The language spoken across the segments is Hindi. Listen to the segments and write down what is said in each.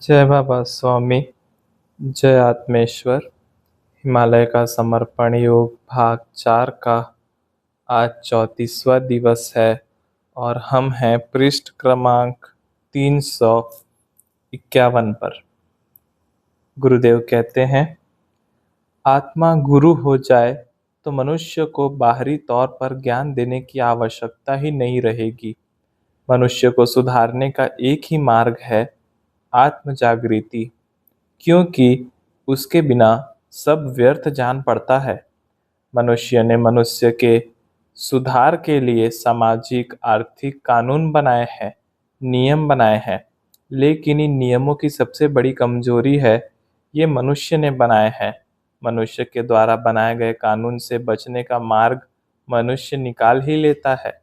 जय बाबा स्वामी। जय आत्मेश्वर। हिमालय का समर्पण योग भाग 4 का आज 34वां दिवस है और हम हैं पृष्ठ क्रमांक 351 पर। गुरुदेव कहते हैं, आत्मा गुरु हो जाए तो मनुष्य को बाहरी तौर पर ज्ञान देने की आवश्यकता ही नहीं रहेगी। मनुष्य को सुधारने का एक ही मार्ग है, आत्म जागृति, क्योंकि उसके बिना सब व्यर्थ जान पड़ता है। मनुष्य ने मनुष्य के सुधार के लिए सामाजिक आर्थिक कानून बनाए हैं, नियम बनाए हैं, लेकिन इन नियमों की सबसे बड़ी कमजोरी है ये मनुष्य ने बनाए हैं। मनुष्य के द्वारा बनाए गए कानून से बचने का मार्ग मनुष्य निकाल ही लेता है।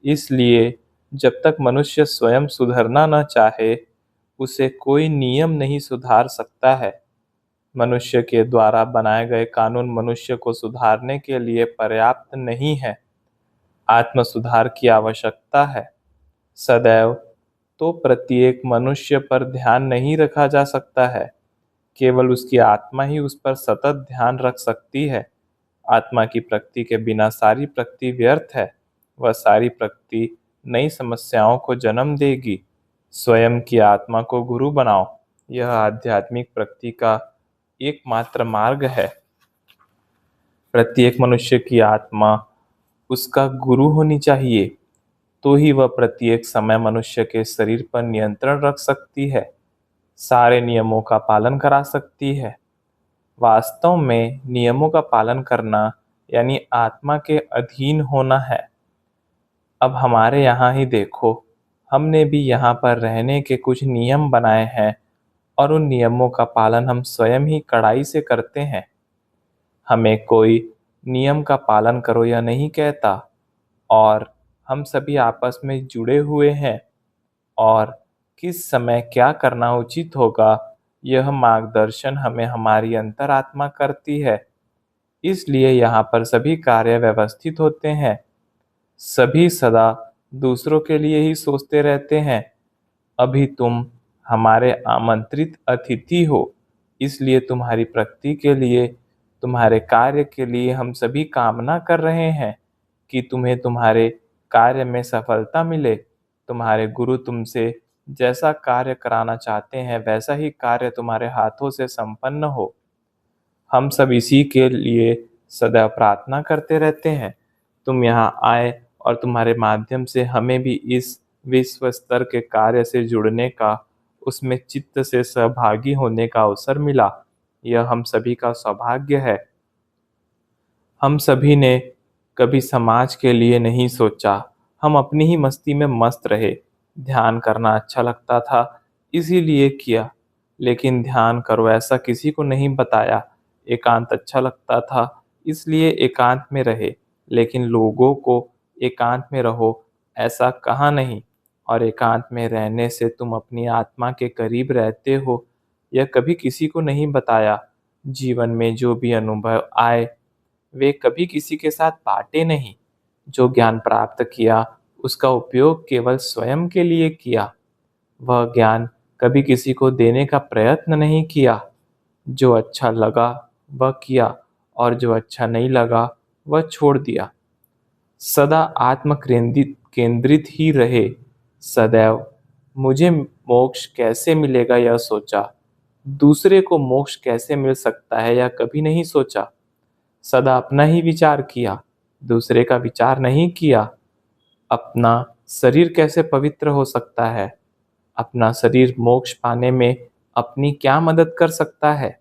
इसलिए जब तक मनुष्य स्वयं सुधरना न चाहे, उसे कोई नियम नहीं सुधार सकता है। मनुष्य के द्वारा बनाए गए कानून मनुष्य को सुधारने के लिए पर्याप्त नहीं है। आत्म सुधार की आवश्यकता है। सदैव तो प्रत्येक मनुष्य पर ध्यान नहीं रखा जा सकता है, केवल उसकी आत्मा ही उस पर सतत ध्यान रख सकती है। आत्मा की प्रकृति के बिना सारी प्रकृति व्यर्थ है। वह सारी प्रकृति नई समस्याओं को जन्म देगी। स्वयं की आत्मा को गुरु बनाओ, यह आध्यात्मिक प्रगति का एकमात्र मार्ग है। प्रत्येक मनुष्य की आत्मा उसका गुरु होनी चाहिए, तो ही वह प्रत्येक समय मनुष्य के शरीर पर नियंत्रण रख सकती है, सारे नियमों का पालन करा सकती है। वास्तव में नियमों का पालन करना यानी आत्मा के अधीन होना है। अब हमारे यहाँ ही देखो, हमने भी यहाँ पर रहने के कुछ नियम बनाए हैं और उन नियमों का पालन हम स्वयं ही कड़ाई से करते हैं। हमें कोई नियम का पालन करो या नहीं कहता, और हम सभी आपस में जुड़े हुए हैं और किस समय क्या करना उचित होगा, यह मार्गदर्शन हमें हमारी अंतरात्मा करती है। इसलिए यहाँ पर सभी कार्य व्यवस्थित होते हैं। सभी सदा दूसरों के लिए ही सोचते रहते हैं। अभी तुम हमारे आमंत्रित अतिथि हो, इसलिए तुम्हारी प्रगति के लिए, तुम्हारे कार्य के लिए हम सभी कामना कर रहे हैं कि तुम्हें तुम्हारे कार्य में सफलता मिले। तुम्हारे गुरु तुमसे जैसा कार्य कराना चाहते हैं वैसा ही कार्य तुम्हारे हाथों से संपन्न हो। हम सब इसी के लिए सदैव प्रार्थना करते रहते हैं। तुम यहाँ आए और तुम्हारे माध्यम से हमें भी इस विश्व स्तर के कार्य से जुड़ने का, उसमें चित्त से सहभागी होने का अवसर मिला। यह हम सभी का सौभाग्य है। हम सभी ने कभी समाज के लिए नहीं सोचा, हम अपनी ही मस्ती में मस्त रहे। ध्यान करना अच्छा लगता था इसीलिए किया, लेकिन ध्यान करो ऐसा किसी को नहीं बताया। एकांत अच्छा लगता था इसलिए एकांत में रहे, लेकिन लोगों को एकांत में रहो ऐसा कहा नहीं। और एकांत में रहने से तुम अपनी आत्मा के करीब रहते हो, यह कभी किसी को नहीं बताया। जीवन में जो भी अनुभव आए वे कभी किसी के साथ बांटे नहीं। जो ज्ञान प्राप्त किया उसका उपयोग केवल स्वयं के लिए किया। वह ज्ञान कभी किसी को देने का प्रयत्न नहीं किया। जो अच्छा लगा वह किया और जो अच्छा नहीं लगा वह छोड़ दिया। सदा आत्म केंद्रित केंद्रित ही रहे। सदैव मुझे मोक्ष कैसे मिलेगा यह सोचा, दूसरे को मोक्ष कैसे मिल सकता है यह कभी नहीं सोचा। सदा अपना ही विचार किया, दूसरे का विचार नहीं किया। अपना शरीर कैसे पवित्र हो सकता है, अपना शरीर मोक्ष पाने में अपनी क्या मदद कर सकता है।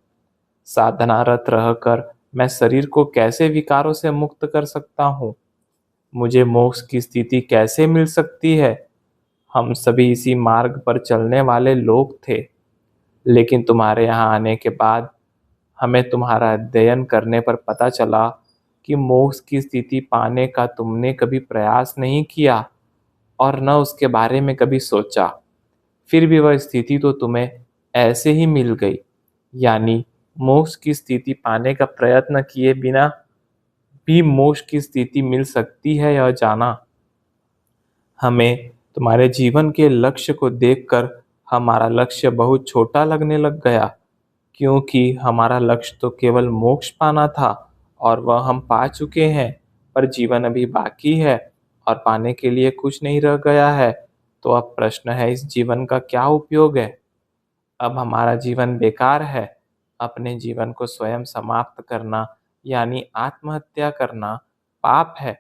साधनारत रहकर मैं शरीर को कैसे विकारों से मुक्त कर सकता हूँ, मुझे मोक्ष की स्थिति कैसे मिल सकती है। हम सभी इसी मार्ग पर चलने वाले लोग थे, लेकिन तुम्हारे यहाँ आने के बाद हमें तुम्हारा अध्ययन करने पर पता चला कि मोक्ष की स्थिति पाने का तुमने कभी प्रयास नहीं किया और न उसके बारे में कभी सोचा। फिर भी वह स्थिति तो तुम्हें ऐसे ही मिल गई। यानी मोक्ष की स्थिति पाने का प्रयत्न किए बिना भी मोक्ष की स्थिति मिल सकती है, यह जाना। हमें तुम्हारे जीवन के लक्ष्य को देखकर हमारा लक्ष्य बहुत छोटा लगने लग गया, क्योंकि हमारा लक्ष्य तो केवल मोक्ष पाना था और वह हम पा चुके हैं, पर जीवन अभी बाकी है और पाने के लिए कुछ नहीं रह गया है। तो अब प्रश्न है, इस जीवन का क्या उपयोग है? अब हमारा जीवन बेकार है। अपने जीवन को स्वयं समाप्त करना यानी आत्महत्या करना पाप है।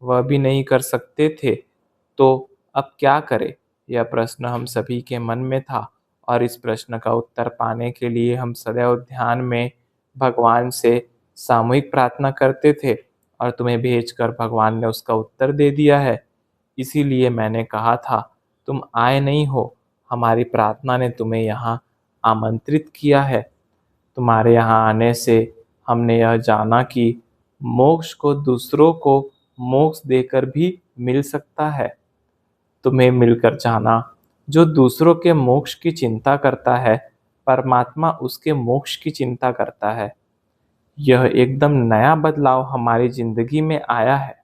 वह भी नहीं कर सकते थे, तो अब क्या करें? यह प्रश्न हम सभी के मन में था और इस प्रश्न का उत्तर पाने के लिए हम सदैव ध्यान में भगवान से सामूहिक प्रार्थना करते थे और तुम्हें भेजकर भगवान ने उसका उत्तर दे दिया है। इसीलिए मैंने कहा था, तुम आए नहीं हो, हमारी प्रार्थना ने तुम्हें यहाँ आमंत्रित किया है। तुम्हारे यहाँ आने से हमने यह जाना कि मोक्ष को दूसरों को मोक्ष देकर भी मिल सकता है। तुम्हें मिलकर जाना, जो दूसरों के मोक्ष की चिंता करता है, परमात्मा उसके मोक्ष की चिंता करता है। यह एकदम नया बदलाव हमारी जिंदगी में आया है।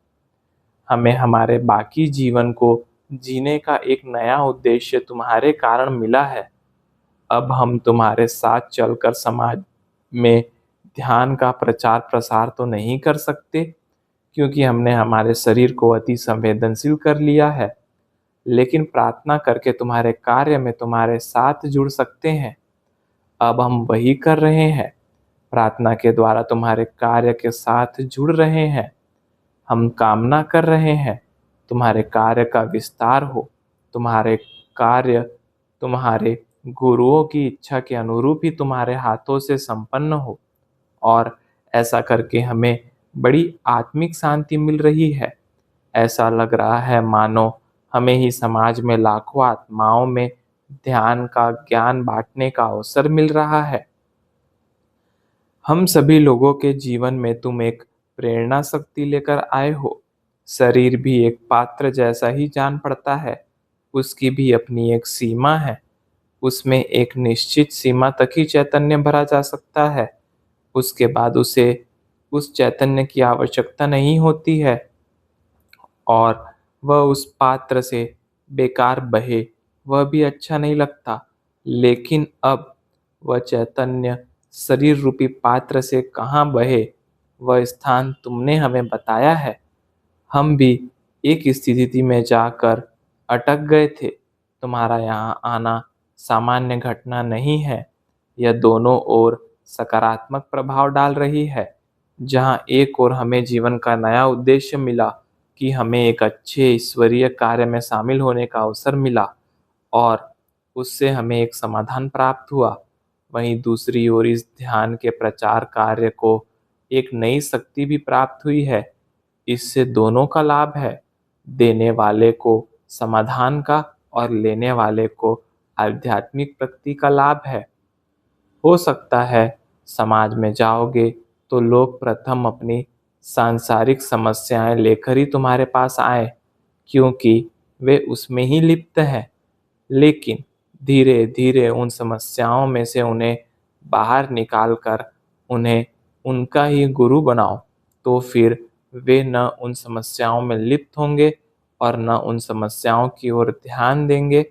हमें हमारे बाकी जीवन को जीने का एक नया उद्देश्य तुम्हारे कारण मिला है। अब हम तुम्हारे साथ चलकर समाज में ध्यान का प्रचार प्रसार तो नहीं कर सकते, क्योंकि हमने हमारे शरीर को अति संवेदनशील कर लिया है, लेकिन प्रार्थना करके तुम्हारे कार्य में तुम्हारे साथ जुड़ सकते हैं। अब हम वही कर रहे हैं, प्रार्थना के द्वारा तुम्हारे कार्य के साथ जुड़ रहे हैं। हम कामना कर रहे हैं तुम्हारे कार्य का विस्तार हो, तुम्हारे कार्य तुम्हारे गुरुओं की इच्छा के अनुरूप ही तुम्हारे हाथों से संपन्न हो। और ऐसा करके हमें बड़ी आत्मिक शांति मिल रही है। ऐसा लग रहा है मानो हमें ही समाज में लाखों आत्माओं में ध्यान का ज्ञान बांटने का अवसर मिल रहा है। हम सभी लोगों के जीवन में तुम एक प्रेरणा शक्ति लेकर आए हो। शरीर भी एक पात्र जैसा ही जान पड़ता है, उसकी भी अपनी एक सीमा है। उसमें एक निश्चित सीमा तक ही चैतन्य भरा जा सकता है, उसके बाद उसे उस चैतन्य की आवश्यकता नहीं होती है और वह उस पात्र से बेकार बहे, वह भी अच्छा नहीं लगता। लेकिन अब वह चैतन्य शरीर रूपी पात्र से कहाँ बहे, वह स्थान तुमने हमें बताया है। हम भी एक स्थिति में जाकर अटक गए थे। तुम्हारा यहाँ आना सामान्य घटना नहीं है, यह दोनों ओर सकारात्मक प्रभाव डाल रही है। जहाँ एक ओर हमें जीवन का नया उद्देश्य मिला कि हमें एक अच्छे ईश्वरीय कार्य में शामिल होने का अवसर मिला और उससे हमें एक समाधान प्राप्त हुआ, वहीं दूसरी ओर इस ध्यान के प्रचार कार्य को एक नई शक्ति भी प्राप्त हुई है। इससे दोनों का लाभ है, देने वाले को समाधान का और लेने वाले को आध्यात्मिक प्रगति का लाभ है। हो सकता है समाज में जाओगे तो लोग प्रथम अपनी सांसारिक समस्याएं लेकर ही तुम्हारे पास आए, क्योंकि वे उसमें ही लिप्त हैं। लेकिन धीरे धीरे उन समस्याओं में से उन्हें बाहर निकाल कर उन्हें उनका ही गुरु बनाओ, तो फिर वे न उन समस्याओं में लिप्त होंगे और न उन समस्याओं की ओर ध्यान देंगे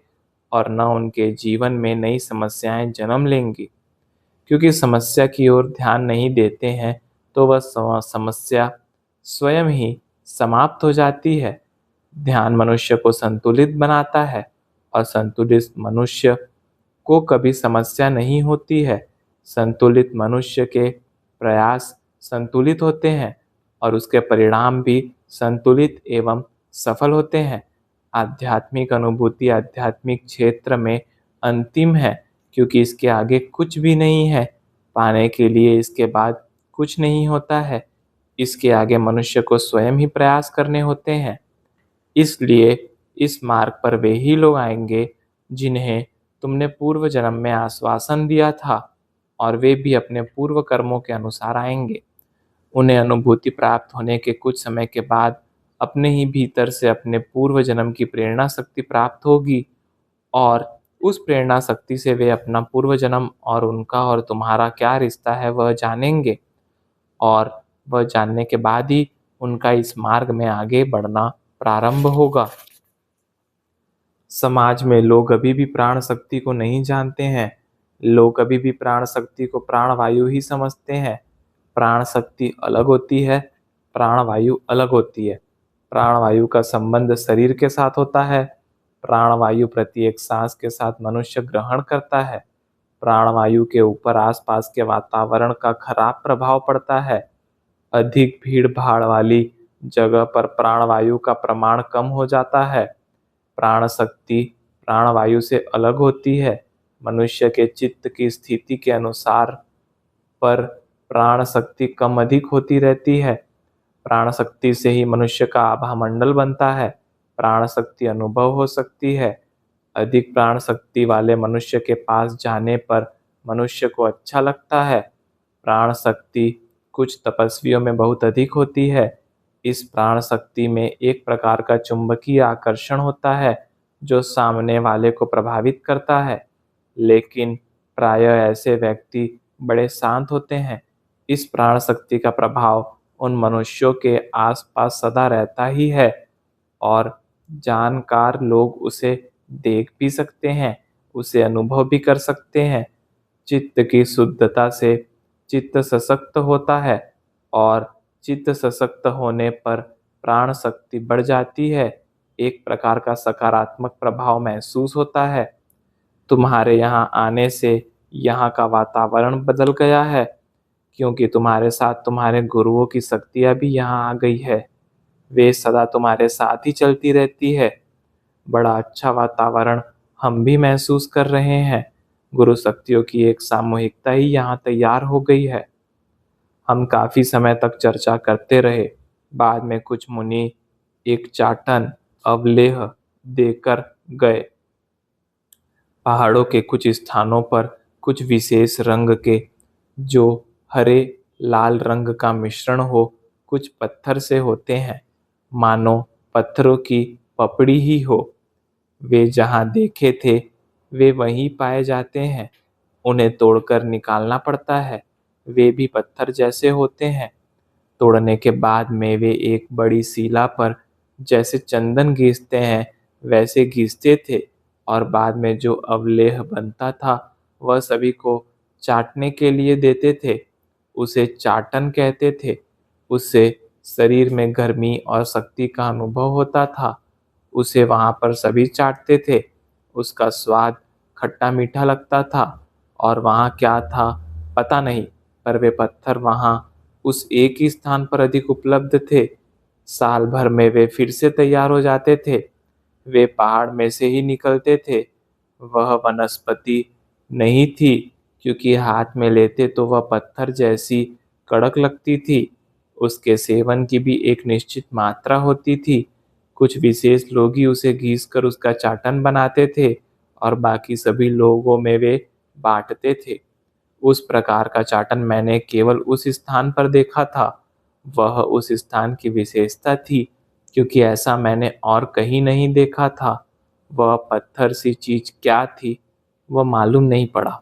और न उनके जीवन में नई समस्याएं जन्म लेंगी। क्योंकि समस्या की ओर ध्यान नहीं देते हैं तो वह समस्या स्वयं ही समाप्त हो जाती है। ध्यान मनुष्य को संतुलित बनाता है और संतुलित मनुष्य को कभी समस्या नहीं होती है। संतुलित मनुष्य के प्रयास संतुलित होते हैं और उसके परिणाम भी संतुलित एवं सफल होते हैं। आध्यात्मिक अनुभूति आध्यात्मिक क्षेत्र में अंतिम है, क्योंकि इसके आगे कुछ भी नहीं है। पाने के लिए इसके बाद कुछ नहीं होता है। इसके आगे मनुष्य को स्वयं ही प्रयास करने होते हैं। इसलिए इस मार्ग पर वे ही लोग आएंगे जिन्हें तुमने पूर्व जन्म में आश्वासन दिया था, और वे भी अपने पूर्व कर्मों के अनुसार आएंगे। उन्हें अनुभूति प्राप्त होने के कुछ समय के बाद अपने ही भीतर से अपने पूर्व जन्म की प्रेरणा शक्ति प्राप्त होगी और उस प्रेरणा शक्ति से वे अपना पूर्व जन्म और उनका और तुम्हारा क्या रिश्ता है वह जानेंगे, और वह जानने के बाद ही उनका इस मार्ग में आगे बढ़ना प्रारंभ होगा। समाज में लोग अभी भी प्राण शक्ति को नहीं जानते हैं। लोग अभी भी प्राण शक्ति को प्राण वायु ही समझते हैं। प्राण शक्ति अलग होती है, प्राण वायु अलग होती है। प्राण वायु का संबंध शरीर के साथ होता है। प्राण वायु प्रत्येक सांस के साथ मनुष्य ग्रहण करता है। प्राण वायु के ऊपर आसपास के वातावरण का खराब प्रभाव पड़ता है। अधिक भीड़ भाड़ वाली जगह पर प्राणवायु का प्रमाण कम हो जाता है। प्राण शक्ति प्राणवायु से अलग होती है। मनुष्य के चित्त की स्थिति के अनुसार पर प्राण शक्ति कम अधिक होती रहती है। प्राण शक्ति से ही मनुष्य का आभा मंडल बनता है। प्राण शक्ति अनुभव हो सकती है। अधिक प्राण शक्ति वाले मनुष्य के पास जाने पर मनुष्य को अच्छा लगता है। प्राण शक्ति कुछ तपस्वियों में बहुत अधिक होती है। इस प्राण शक्ति में एक प्रकार का चुंबकीय आकर्षण होता है जो सामने वाले को प्रभावित करता है। लेकिन प्रायः ऐसे व्यक्ति बड़े शांत होते हैं। इस प्राण शक्ति का प्रभाव उन मनुष्यों के आसपास सदा रहता ही है और जानकार लोग उसे देख भी सकते हैं, उसे अनुभव भी कर सकते हैं। चित्त की शुद्धता से चित्त सशक्त होता है और चित्त सशक्त होने पर प्राण शक्ति बढ़ जाती है। एक प्रकार का सकारात्मक प्रभाव महसूस होता है। तुम्हारे यहाँ आने से यहाँ का वातावरण बदल गया है, क्योंकि तुम्हारे साथ तुम्हारे गुरुओं की शक्तियाँ भी यहाँ आ गई है। वे सदा तुम्हारे साथ ही चलती रहती है। बड़ा अच्छा वातावरण हम भी महसूस कर रहे हैं। गुरु शक्तियों की एक सामूहिकता ही यहाँ तैयार हो गई है। हम काफी समय तक चर्चा करते रहे। बाद में कुछ मुनि एक चाटन अवलेह देकर गए। पहाड़ों के कुछ स्थानों पर कुछ विशेष रंग के, जो हरे लाल रंग का मिश्रण हो, कुछ पत्थर से होते हैं, मानो पत्थरों की पपड़ी ही हो। वे जहाँ देखे थे वे वहीं पाए जाते हैं। उन्हें तोड़कर निकालना पड़ता है। वे भी पत्थर जैसे होते हैं। तोड़ने के बाद में वे एक बड़ी सीला पर जैसे चंदन घिसते हैं वैसे घिसते थे और बाद में जो अवलेह बनता था वह सभी को चाटने के लिए देते थे। उसे चाटन कहते थे। उससे शरीर में गर्मी और शक्ति का अनुभव होता था। उसे वहाँ पर सभी चाटते थे। उसका स्वाद खट्टा मीठा लगता था और वहाँ क्या था पता नहीं, पर वे पत्थर वहाँ उस एक ही स्थान पर अधिक उपलब्ध थे। साल भर में वे फिर से तैयार हो जाते थे। वे पहाड़ में से ही निकलते थे। वह वनस्पति नहीं थी, क्योंकि हाथ में लेते तो वह पत्थर जैसी कड़क लगती थी। उसके सेवन की भी एक निश्चित मात्रा होती थी। कुछ विशेष लोग ही उसे घिसकर उसका चाटन बनाते थे और बाकी सभी लोगों में वे बांटते थे। उस प्रकार का चाटन मैंने केवल उस स्थान पर देखा था। वह उस स्थान की विशेषता थी, क्योंकि ऐसा मैंने और कहीं नहीं देखा था। वह पत्थर सी चीज क्या थी वह मालूम नहीं पड़ा।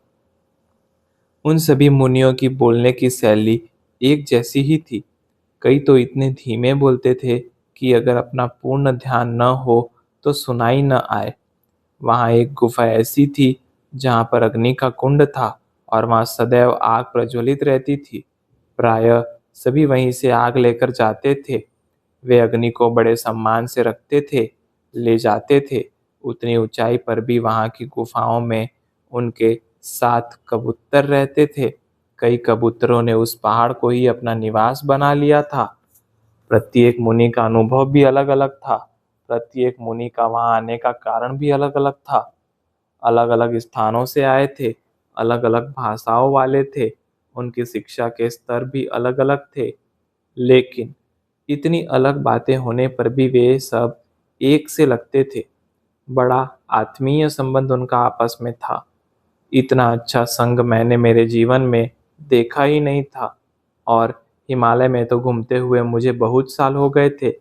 उन सभी मुनियों की बोलने की शैली एक जैसी ही थी। कई तो इतने धीमे बोलते थे कि अगर अपना पूर्ण ध्यान न हो तो सुनाई न आए। वहाँ एक गुफा ऐसी थी जहाँ पर अग्नि का कुंड था और वहाँ सदैव आग प्रज्वलित रहती थी। प्रायः सभी वहीं से आग लेकर जाते थे। वे अग्नि को बड़े सम्मान से रखते थे, ले जाते थे। उतनी ऊंचाई पर भी वहाँ की गुफाओं में उनके साथ कबूतर रहते थे। कई कबूतरों ने उस पहाड़ को ही अपना निवास बना लिया था। प्रत्येक मुनि का अनुभव भी अलग अलग था। प्रत्येक मुनि का वहाँ आने का कारण भी अलग अलग था। अलग अलग स्थानों से आए थे, अलग अलग भाषाओं वाले थे। उनकी शिक्षा के स्तर भी अलग अलग थे। लेकिन इतनी अलग बातें होने पर भी वे सब एक से लगते थे। बड़ा आत्मीय संबंध उनका आपस में था। इतना अच्छा संग मैंने मेरे जीवन में देखा ही नहीं था। और हिमालय में तो घूमते हुए मुझे बहुत साल हो गए थे,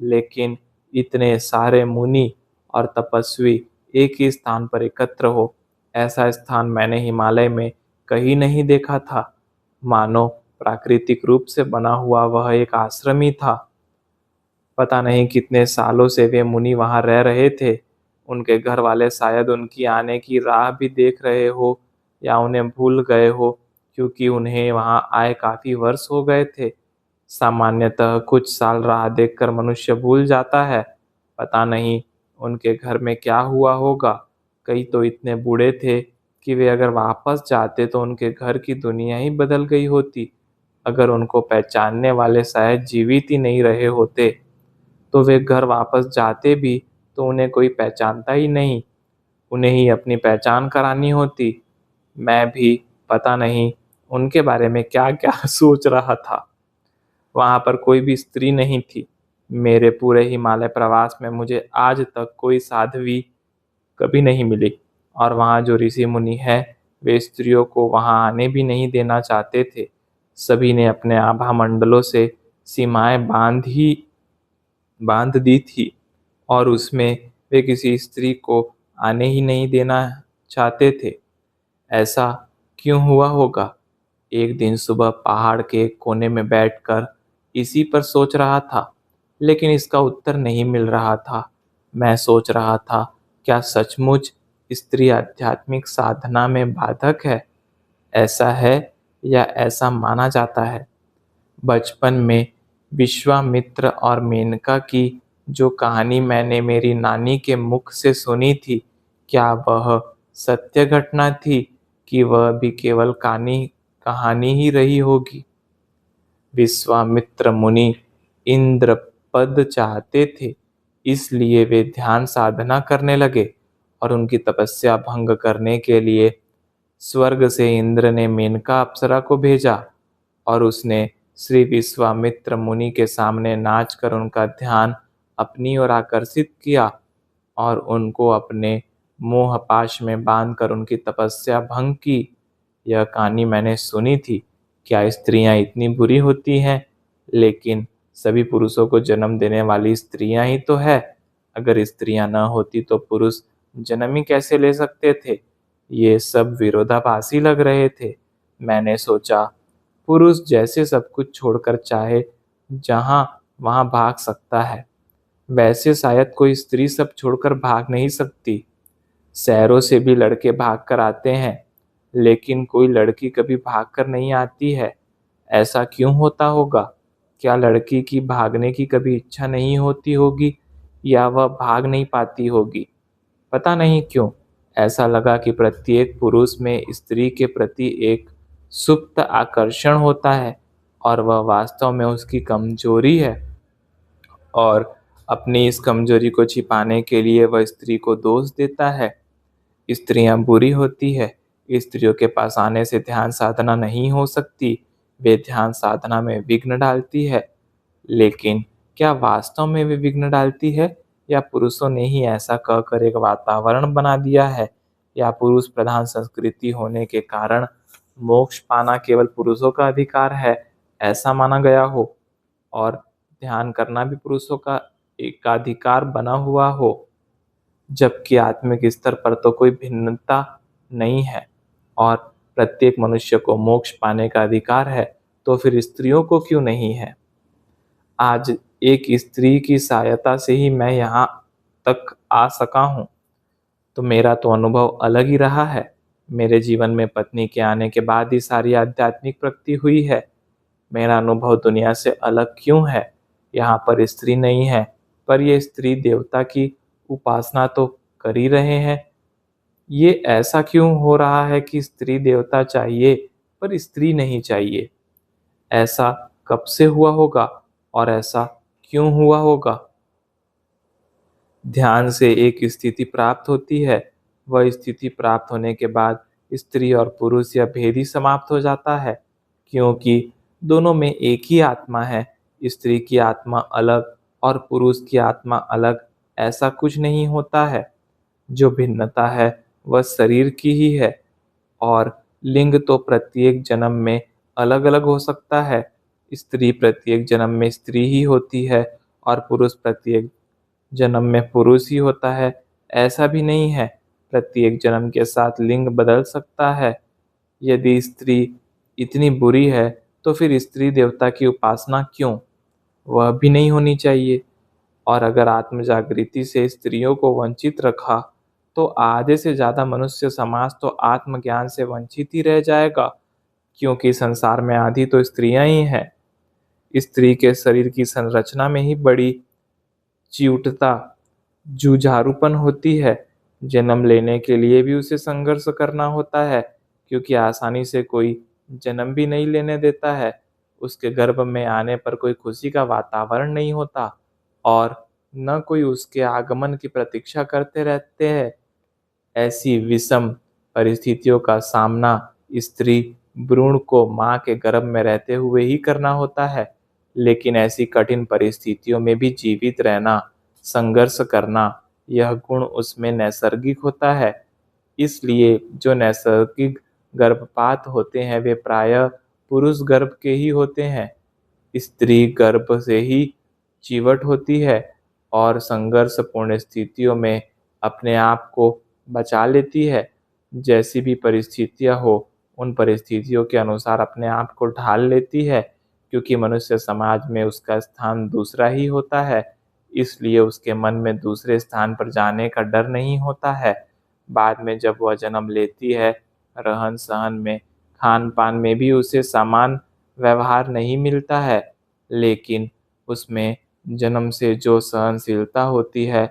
लेकिन इतने सारे मुनि और तपस्वी एक ही स्थान पर एकत्र हो, ऐसा स्थान मैंने हिमालय में कहीं नहीं देखा था। मानो प्राकृतिक रूप से बना हुआ वह एक आश्रम ही था। पता नहीं कितने सालों से वे मुनि वहां रह रहे थे। उनके घर वाले शायद उनकी आने की राह भी देख रहे हो या उन्हें भूल गए हो, क्योंकि उन्हें वहां आए काफी वर्ष हो गए थे। सामान्यतः कुछ साल राह देखकर मनुष्य भूल जाता है। पता नहीं उनके घर में क्या हुआ होगा। कई तो इतने बूढ़े थे कि वे अगर वापस जाते तो उनके घर की दुनिया ही बदल गई होती। अगर उनको पहचानने वाले शायद जीवित ही नहीं रहे होते, तो वे घर वापस जाते भी तो उन्हें कोई पहचानता ही नहीं। उन्हें ही अपनी पहचान करानी होती। मैं भी पता नहीं उनके बारे में क्या क्या सोच रहा था। वहां पर कोई भी स्त्री नहीं थी। मेरे पूरे हिमालय प्रवास में मुझे आज तक कोई साध्वी कभी नहीं मिली। और वहाँ जो ऋषि मुनि है, वे स्त्रियों को वहाँ आने भी नहीं देना चाहते थे। सभी ने अपने आभा मंडलों से सीमाएं बांध दी थी और उसमें वे किसी स्त्री को आने ही नहीं देना चाहते थे। ऐसा क्यों हुआ होगा? एक दिन सुबह पहाड़ के एक कोने में बैठकर इसी पर सोच रहा था, लेकिन इसका उत्तर नहीं मिल रहा था। मैं सोच रहा था, क्या सचमुच स्त्री आध्यात्मिक साधना में बाधक है? ऐसा है या ऐसा माना जाता है? बचपन में विश्वामित्र और मेनका की जो कहानी मैंने मेरी नानी के मुख से सुनी थी, क्या वह सत्य घटना थी कि वह भी केवल कहानी ही रही होगी? विश्वामित्र मुनि इंद्र पद चाहते थे, इसलिए वे ध्यान साधना करने लगे और उनकी तपस्या भंग करने के लिए स्वर्ग से इंद्र ने मेनका अप्सरा को भेजा और उसने श्री विश्वामित्र मुनि के सामने नाचकर उनका ध्यान अपनी ओर आकर्षित किया और उनको अपने मोह पाश में बांधकर उनकी तपस्या भंग की। यह कहानी मैंने सुनी थी। क्या स्त्रियां इतनी बुरी होती हैं? लेकिन सभी पुरुषों को जन्म देने वाली स्त्रियां ही तो है। अगर स्त्रियां न होती तो पुरुष जन्म ही कैसे ले सकते थे? ये सब विरोधाभासी लग रहे थे। मैंने सोचा, पुरुष जैसे सब कुछ छोड़कर चाहे जहां वहां भाग सकता है, वैसे शायद कोई स्त्री सब छोड़कर भाग नहीं सकती। शहरों से भी लड़के भाग कर आते हैं, लेकिन कोई लड़की कभी भाग कर नहीं आती है। ऐसा क्यों होता होगा? क्या लड़की की भागने की कभी इच्छा नहीं होती होगी या वह भाग नहीं पाती होगी? पता नहीं क्यों ऐसा लगा कि प्रत्येक पुरुष में स्त्री के प्रति एक सुप्त आकर्षण होता है और वह वास्तव में उसकी कमजोरी है। और अपनी इस कमजोरी को छिपाने के लिए वह स्त्री को दोष देता है। स्त्रियां बुरी होती है। स्त्रियों के पास आने से ध्यान साधना नहीं हो सकती। वे ध्यान साधना में विघ्न डालती है। लेकिन क्या वास्तव में वे विघ्न डालती है, या पुरुषों ने ही ऐसा कहकर एक वातावरण बना दिया है, या पुरुष प्रधान संस्कृति होने के कारण मोक्ष पाना केवल पुरुषों का अधिकार है, ऐसा माना गया हो और ध्यान करना भी पुरुषों का एकाधिकार बना हुआ हो, जबकि आत्मिक स्तर पर तो कोई भिन्नता नहीं है और प्रत्येक मनुष्य को मोक्ष पाने का अधिकार है, तो फिर स्त्रियों को क्यों नहीं है? आज एक स्त्री की सहायता से ही मैं यहाँ तक आ सका हूँ, तो मेरा तो अनुभव अलग ही रहा है। मेरे जीवन में पत्नी के आने के बाद ही सारी आध्यात्मिक प्रगति हुई है। मेरा अनुभव दुनिया से अलग क्यों है? यहाँ पर स्त्री नहीं है, पर ये स्त्री देवता की उपासना तो कर ही रहे हैं। ये ऐसा क्यों हो रहा है कि स्त्री देवता चाहिए पर स्त्री नहीं चाहिए? ऐसा कब से हुआ होगा और ऐसा क्यों हुआ होगा? ध्यान से एक स्थिति प्राप्त होती है। वह स्थिति प्राप्त होने के बाद स्त्री और पुरुष यह भेद ही समाप्त हो जाता है, क्योंकि दोनों में एक ही आत्मा है। स्त्री की आत्मा अलग और पुरुष की आत्मा अलग ऐसा कुछ नहीं होता है। जो भिन्नता है वह शरीर की ही है, और लिंग तो प्रत्येक जन्म में अलग अलग हो सकता है। स्त्री प्रत्येक जन्म में स्त्री ही होती है और पुरुष प्रत्येक जन्म में पुरुष ही होता है, ऐसा भी नहीं है। प्रत्येक जन्म के साथ लिंग बदल सकता है। यदि स्त्री इतनी बुरी है, तो फिर स्त्री देवता की उपासना क्यों? वह भी नहीं होनी चाहिए। और अगर आत्म जागृति से स्त्रियों को वंचित रखा तो आधे से ज्यादा मनुष्य समाज तो आत्मज्ञान से वंचित ही रह जाएगा, क्योंकि संसार में आधी तो स्त्रियां ही हैं। स्त्री के शरीर की संरचना में ही बड़ी चिउटता, जूझारूपन होती है। जन्म लेने के लिए भी उसे संघर्ष करना होता है, क्योंकि आसानी से कोई जन्म भी नहीं लेने देता है। उसके गर्भ में आने पर कोई खुशी का वातावरण नहीं होता और न कोई उसके आगमन की प्रतीक्षा करते रहते हैं। ऐसी विषम परिस्थितियों का सामना स्त्री भ्रूण को मां के गर्भ में रहते हुए ही करना होता है। लेकिन ऐसी कठिन परिस्थितियों में भी जीवित रहना, संघर्ष करना, यह गुण उसमें नैसर्गिक होता है। इसलिए जो नैसर्गिक गर्भपात होते हैं वे प्रायः पुरुष गर्भ के ही होते हैं। स्त्री गर्भ से ही चिवट होती है और संघर्षपूर्ण स्थितियों में अपने आप को बचा लेती है। जैसी भी परिस्थितियां हो, उन परिस्थितियों के अनुसार अपने आप को ढाल लेती है, क्योंकि मनुष्य समाज में उसका स्थान दूसरा ही होता है। इसलिए उसके मन में दूसरे स्थान पर जाने का डर नहीं होता है। बाद में जब वह जन्म लेती है, रहन सहन में, खान पान में भी उसे समान व्यवहार नहीं मिलता है, लेकिन उसमें जन्म से जो सहनशीलता होती है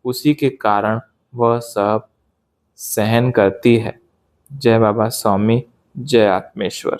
उसी के कारण वह सब सहन करती है। जय बाबा स्वामी, जय आत्मेश्वर।